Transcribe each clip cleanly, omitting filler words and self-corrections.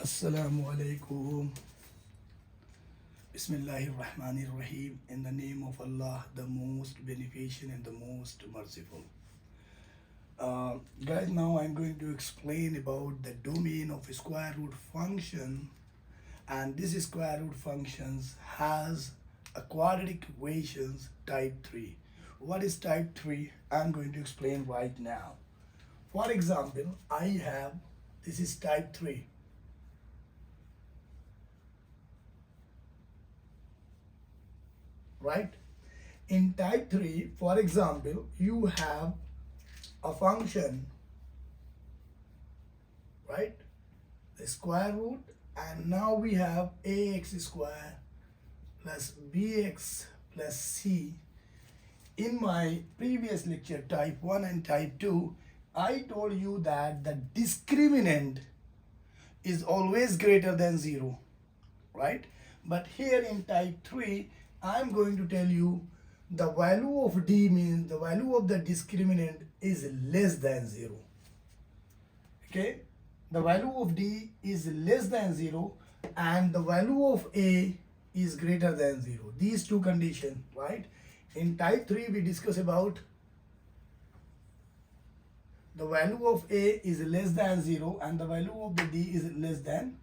Assalamu alaikum. Bismillahirrahmanirrahim. In the name of Allah, the most beneficent and the most merciful. Guys, now I'm going to explain about the domain of a square root function, and this square root functions has a quadratic equations type 3. What is type 3? I'm going to explain right now. For example, this is type 3. Right? In type 3, for example, you have a function, right? The square root, and now we have ax square plus bx plus c. In my previous lecture, type 1 and type 2, I told you that the discriminant is always greater than 0, right? But here in type 3, I'm going to tell you the value of d means the value of the discriminant is less than 0. Okay? The value of d is less than 0 and the value of a is greater than 0. These two conditions, right? In type 3, we discuss about the value of a is less than 0 and the value of the d is less than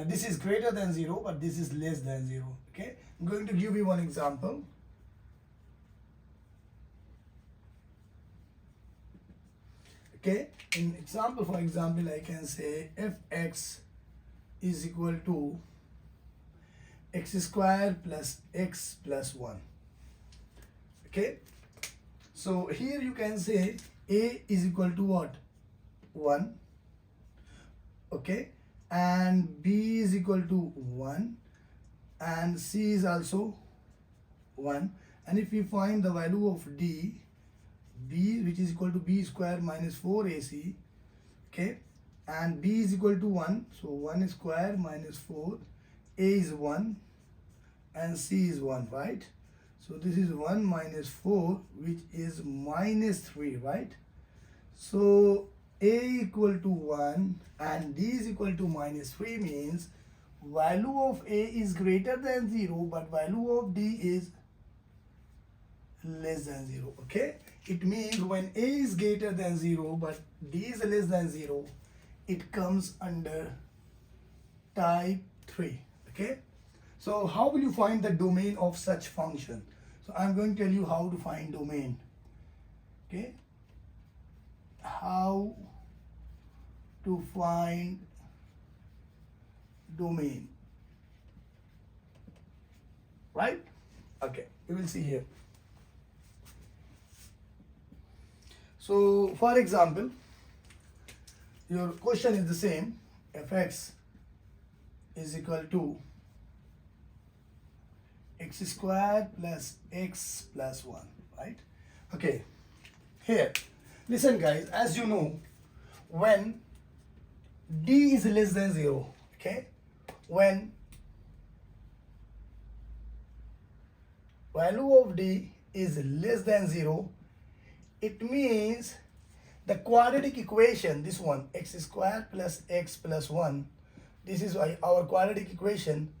this is greater than 0, but this is less than 0. Okay, I'm going to give you one example. Okay, in example, for example, I can say fx is equal to x square plus x plus 1. Okay, so here you can say a is equal to what? 1. Okay, and b is equal to 1 and c is also 1, and if we find the value of d, b, which is equal to b square minus 4ac, okay, and b is equal to 1, so 1 square minus 4, a is 1 and c is 1, right? So this is 1 minus 4, which is minus 3, right? So a equal to 1 and d is equal to minus 3 means value of a is greater than 0 but value of d is less than 0. Okay, it means when a is greater than 0 but d is less than 0, it comes under type 3. Okay, so how will you find the domain of such function? So I'm going to tell you how to find domain. Okay, how to find domain, right? Okay, we will see here. So for example, your question is the same, fx is equal to x square plus x plus 1, right? Okay, here, listen guys, as you know, when d is less than 0, okay, when value of d is less than 0, it means the quadratic equation, this one, x square plus x plus 1, this is our quadratic equation.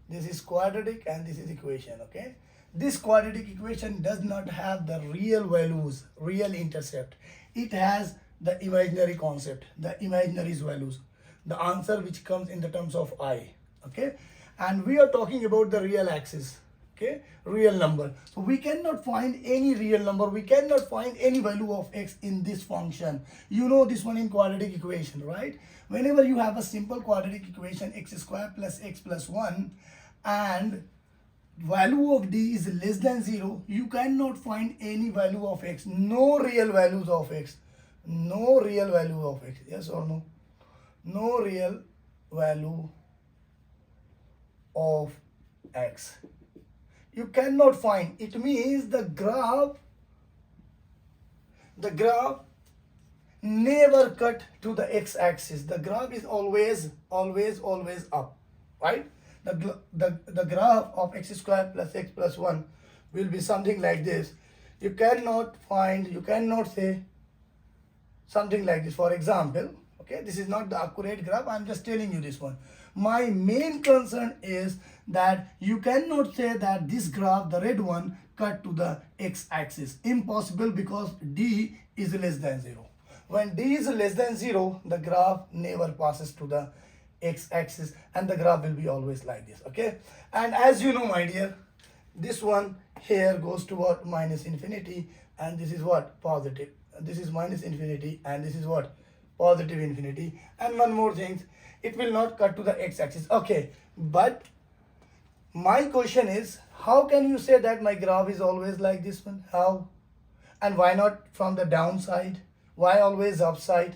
This is quadratic and this is equation. Okay, this quadratic equation does not have the real values, real intercept. It has the imaginary concept, the imaginary values, the answer which comes in the terms of I. Okay, and we are talking about the real axis. Okay, real number. So we cannot find any real number. We cannot find any value of x in this function. You know this one in quadratic equation, right? Whenever you have a simple quadratic equation, x square plus x plus 1 and value of d is less than 0, you cannot find any value of x. No real values of x. No real value of x. Yes or no? No real value of x. You cannot find. It means the graph never cut to the x-axis. The graph is always up, right? The graph of x square plus x plus 1 will be something like this. You cannot say something like this. For example, Okay, this is not the accurate graph, I'm just telling you this one. My main concern is that you cannot say that this graph, the red one, cut to the x-axis. Impossible, because d is less than 0. When d is less than 0, the graph never passes to the x-axis and the graph will be always like this. Okay, and as you know, my dear, this one here goes to what? Minus infinity, and this is what? Positive. This is minus infinity, and this is what? Positive infinity. And one more thing, it will not cut to the x-axis. Okay, but my question is, how can you say that my graph is always like this one? How? And why not from the downside? Why always upside?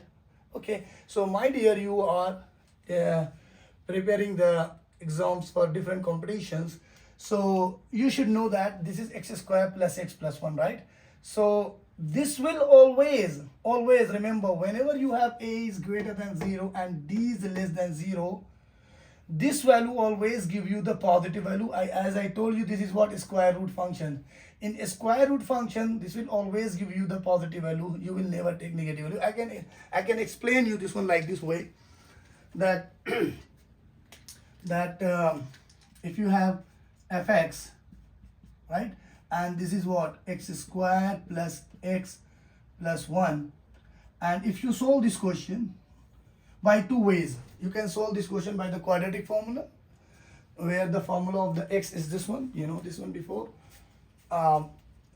Okay, so my dear, you are preparing the exams for different competitions, so you should know that this is x square plus x plus 1, right? So this will always remember, whenever you have a is greater than 0 and d is less than 0, this value always give you the positive value. As I told you, this is what? Square root function. In a square root function, this will always give you the positive value. You will never take negative value. I can explain you this one like this way, that if you have fx, right, and this is what? X square plus x plus 1, and if you solve this question by two ways, you can solve this question by the quadratic formula, where the formula of the x is this one, you know this one before.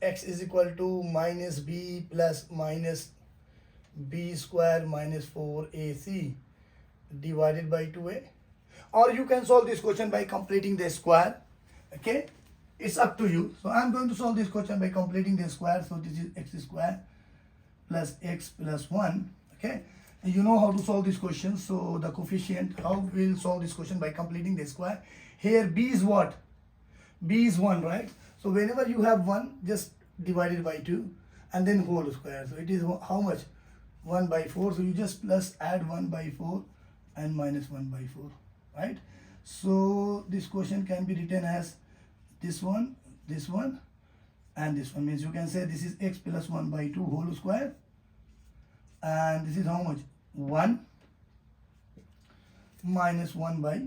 X is equal to minus b plus minus b square minus 4ac divided by 2a. Or you can solve this question by completing the square. Okay, it's up to you. So I'm going to solve this question by completing the square. So this is x square plus x plus 1. Okay, and you know how to solve this question. So the coefficient, how we'll solve this question? By completing the square. Here b is what? B is 1, right? So whenever you have 1, just divide it by 2 and then whole square. So it is how much? 1 by 4. So you just plus add 1 by 4 and minus 1 by 4, right? So this question can be written as this one, and this one. Means you can say this is x plus 1 by 2 whole square, and this is how much? 1 minus 1 by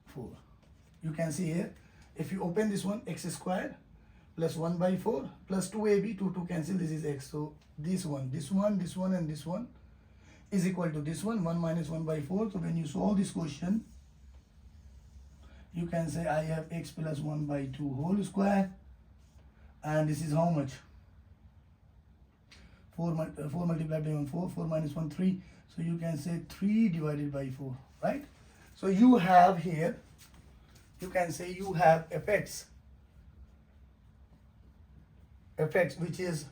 4. You can see here, if you open this one, x square plus 1 by 4 plus 2ab, 2 cancel, this is x. So this one, and this one is equal to this one, 1 minus 1 by 4. So when you solve this question, you can say I have x plus 1 by 2 whole square, and this is how much? 4 multiplied by 1, 4 minus 1, 3. So you can say 3 divided by 4, right? So you have here, you can say you have fx, which is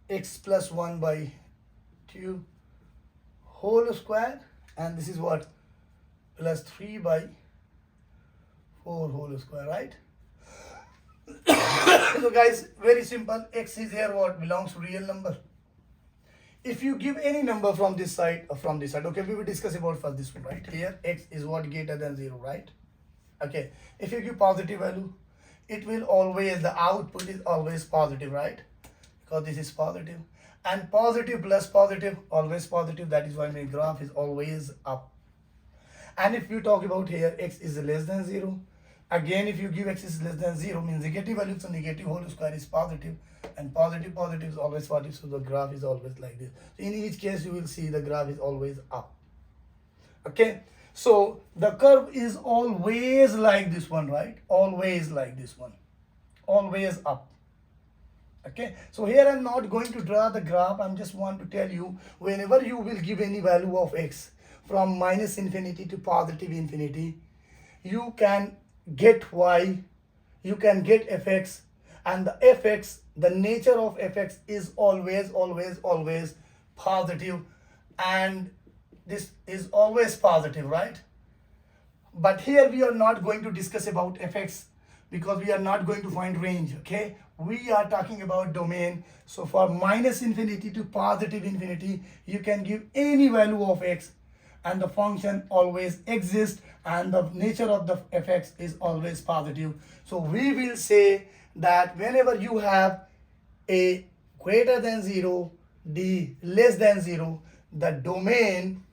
x plus 1 by 2 whole square, and this is what? Plus 3 by 4 whole square, right? So guys, very simple. X is here what? Belongs to real number. If you give any number from this side or from this side, okay, we will discuss about first this one, right? Here x is what? Greater than 0, right? Okay, if you give positive value, it will always, the output is always positive, right? Because this is positive, and positive plus positive always positive. That is why my graph is always up. And if you talk about here, x is less than 0, again if you give x is less than 0, means negative value, so negative whole square is positive, and positive is always positive, so the graph is always like this. So in each case you will see the graph is always up. Okay, so the curve is always like this one, right? Always like this one, always up. Okay, so here I'm not going to draw the graph. I'm just want to tell you, whenever you will give any value of x from minus infinity to positive infinity, you can get y, you can get fx, and the fx, the nature of fx is always positive, and this is always positive, right? But here we are not going to discuss about fx, because we are not going to find range. Okay, we are talking about domain. So for minus infinity to positive infinity, you can give any value of x and the function always exists, and the nature of the fx is always positive. So we will say that whenever you have a greater than 0 d less than 0, the domain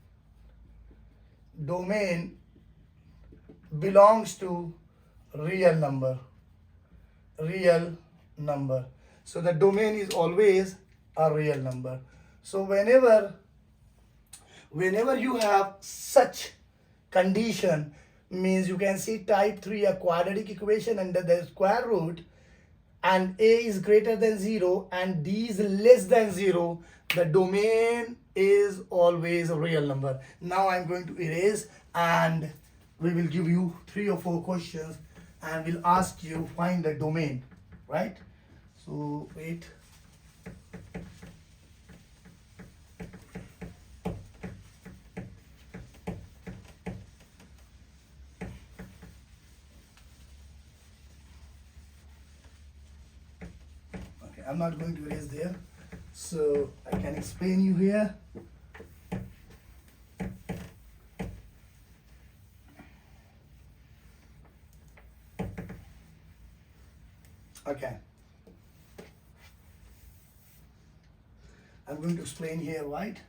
belongs to real number. So the domain is always a real number. So whenever you have such condition, means you can see type 3 a quadratic equation under the square root, and a is greater than 0 and d is less than 0, the domain is always a real number. Now I'm going to erase, and we will give you 3 or 4 questions and we'll ask you find the domain, right? So wait. Okay, I'm not going to erase there, so I can explain you here. Okay, I'm going to explain here, right?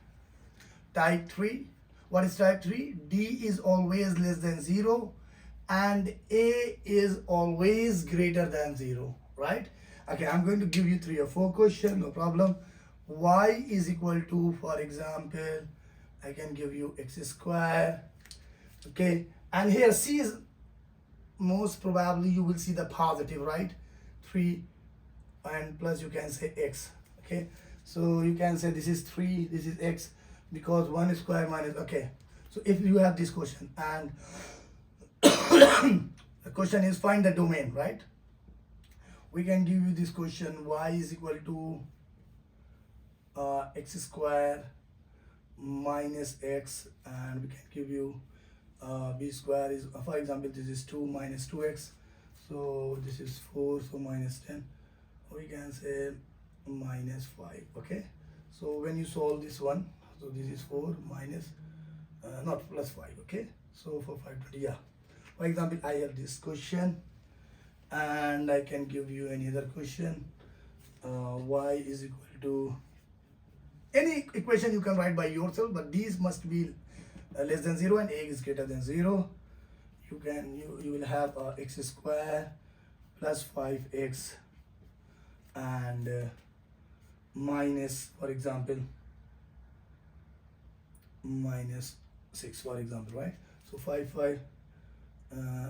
Type 3. What is type 3? D is always less than 0 and A is always greater than 0, right? Okay, I'm going to give you 3 or 4 questions, no problem. Y is equal to, for example, I can give you x square, okay? And here C is most probably you will see the positive, right? 3 and plus you can say x, okay? So you can say this is 3, this is x, because 1 square minus, okay? So if you have this question and the question is find the domain, right? We can give you this question, y is equal to x square minus x, and we can give you b square is, for example, this is 2 minus 2x, so this is 4, so minus 10, we can say minus 5, okay? So when you solve this one, so this is 4 minus not plus 5, okay? So for 520, yeah. For example, I have this question and I can give you any other question. Y is equal to any equation you can write by yourself, but these must be less than 0 and a is greater than 0. You will have x square plus 5x and minus, for example, minus 6, for example, right? So 5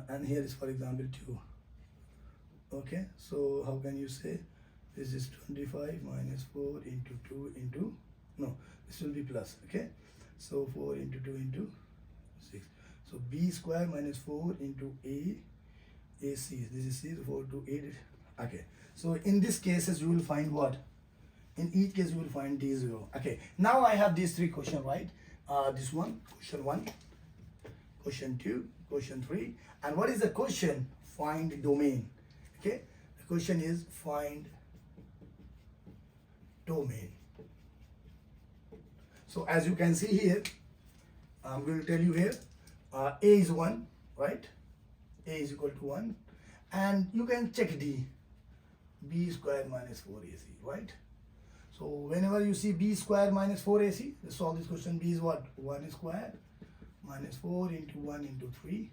and here is, for example, 2. Okay, so how can you say this is 25 minus 4 into 2 into, no, this will be plus, okay? So 4 into 2 into 6. So b square minus 4 into AC. This is C, 4 to 8. Okay. So in these cases you will find what? In each case you will find D0. Okay. Now I have these 3 questions, right? This one, question 1, question 2, question 3. And what is the question? Find domain. Okay. The question is find domain. So as you can see here, I'm going to tell you here, a is 1, right? A is equal to 1. And you can check D, b square minus 4ac, right? So whenever you see b square minus 4ac, let's solve this question. B is what? 1 square minus 4 into 1 into 3.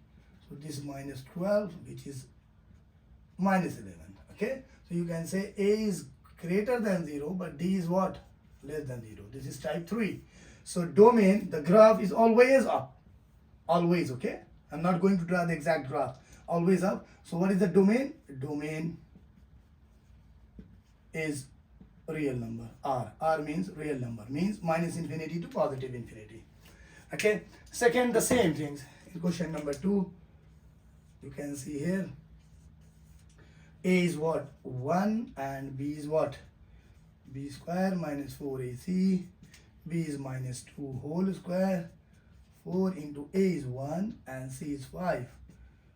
So this is minus 12, which is minus 11, okay? So you can say a is greater than 0, but d is what? Less than 0. This is type 3. So domain, the graph is always up. Always, okay? I'm not going to draw the exact graph. Always up. So what is the domain? Domain is real number. R means real number. Means minus infinity to positive infinity. Okay? Second, the same things. In question number 2, you can see here. A is what? 1 and B is what? B square minus 4ac. B is minus 2 whole square. 4 into A is 1 and C is 5.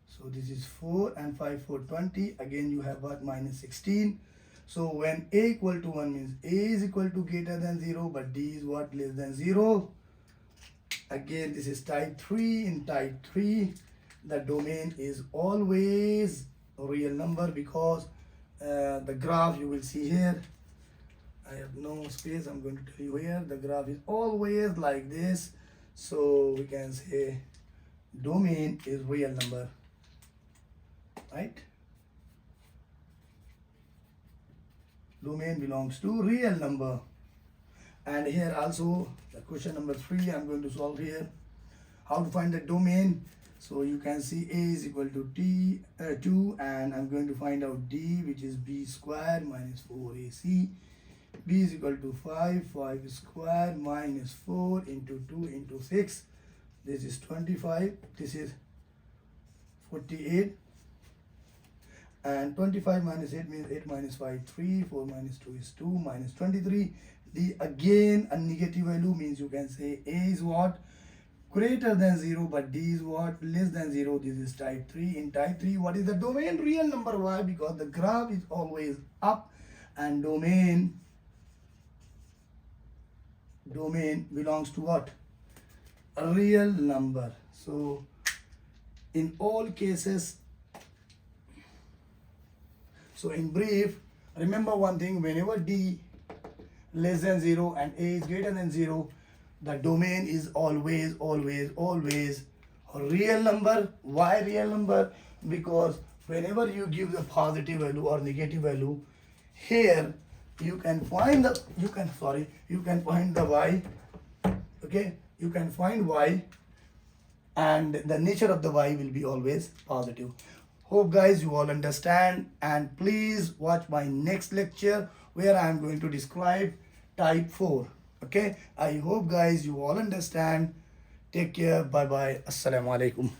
So this is 4 and 5, 4, 20. Again you have what? Minus 16. So when A equal to 1 means A is equal to greater than 0, but D is what? Less than 0. Again this is type 3. In type 3, the domain is always a real number because the graph you will see here, I have no space. I'm going to tell you here. The graph is always like this. So we can say domain is real number, right? Domain belongs to real number. And here also the question number 3 I'm going to solve here. How to find the domain? So you can see A is equal to 2, and I'm going to find out D, which is B squared minus 4AC. B is equal to 5 squared minus 4 into 2 into 6. This is 25. This is 48. And 25 minus 8 means 8 minus 5, 3. 4 minus 2 is 2 minus 23. D again a negative value, means you can say A is what? Greater than 0, but D is what? Less than 0. This is type 3. In type 3, what is the domain? Real number. Why? Because the graph is always up, and domain belongs to what? A real number. So in all cases, so in brief, remember one thing: whenever D less than 0 and A is greater than 0, the domain is always a real number. Why real number? Because whenever you give the positive value or negative value, here you can find the y. Okay, you can find y, and the nature of the y will be always positive. Hope guys you all understand, and please watch my next lecture where I am going to describe type 4. Okay, I hope guys you all understand. Take care. Bye bye. Assalamu alaikum.